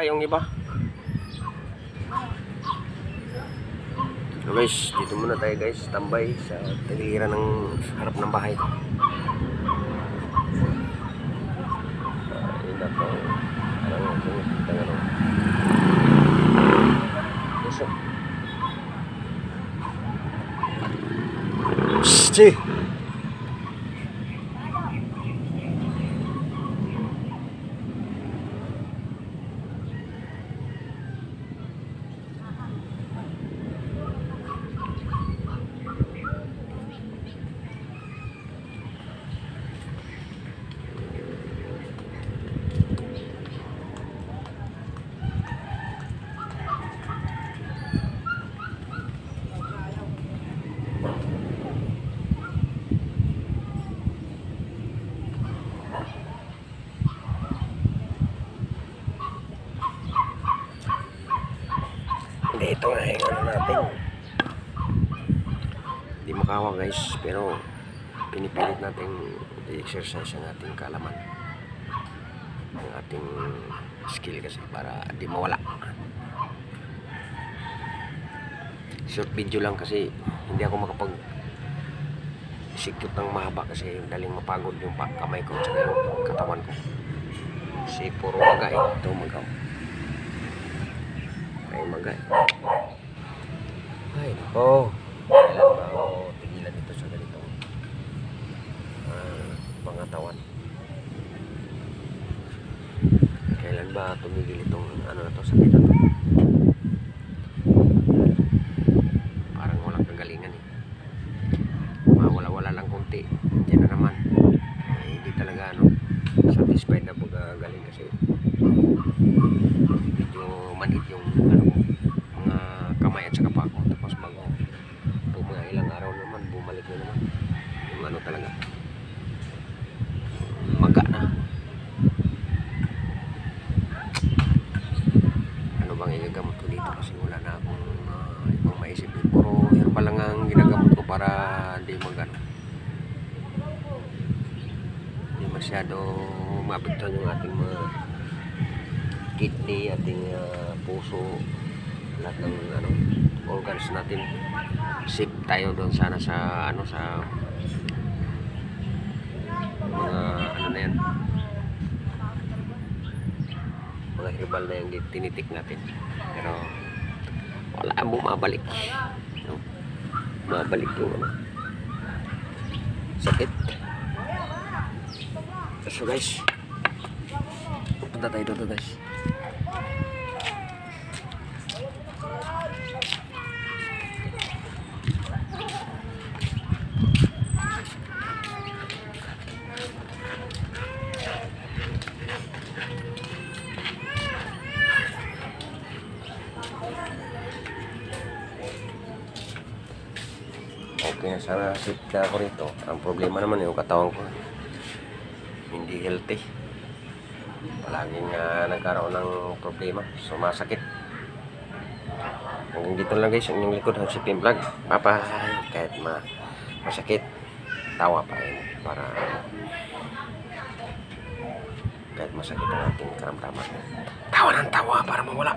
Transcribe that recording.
Yung iba. So guys, dito muna tayo guys, tambay sa taliran ng harap ng bahay. Yun na po. Puso. Shhh! Ito nga yung ano natin, hindi makawa guys, pero pinipilit natin i-exercise ang ating kalaman, ang ating skill kasi para di mawala. Short video lang kasi hindi ako makapag sikot ng mahaba kasi daling mapagod yung kamay ko at yung katawan ko kasi puro maga ito magaw ay magay. Ay, nako. Kailan ba ako tigilan dito sa ganitong pangatawan? Kailan ba tumigil itong ano na to, sakit na to? Parang walang kagalingan eh. Mawala-wala lang konti. Diyan na naman. Hindi talaga ano, satisfied na pagkagaling kasi medyo manhid yung ano, mga kamay at saka pako. Tapos mga ilang araw naman bumalik na naman yung ano talaga maga na. Ano bang igagamot ko dito kasi wala na akong ibang maisip, puro herbal lang ang ginagamot ko para hindi magano, hindi masyado maapektuhan yung ating mga kidney, ating puso, lahat ng ano, organs natin. Safe tayo doon sana sa ano, sa mga ano na yan, mga herbal na yung tinitik natin, pero wala, bumabalik, no? Mabalik yung ano, sakit. So guys, punta tayo dito guys. Okay, sana sit na ako rito. Ang problema naman yung katawan ko, hindi healthy. Palaging nagkaroon ng problema, sumasakit. Hanggang dito lang guys, yung likod ng Sipin Vlog. Bye-bye. Kahit masakit, tawa pa rin para kahit masakit ang ating karamdaman, tawa ng tawa para mawala.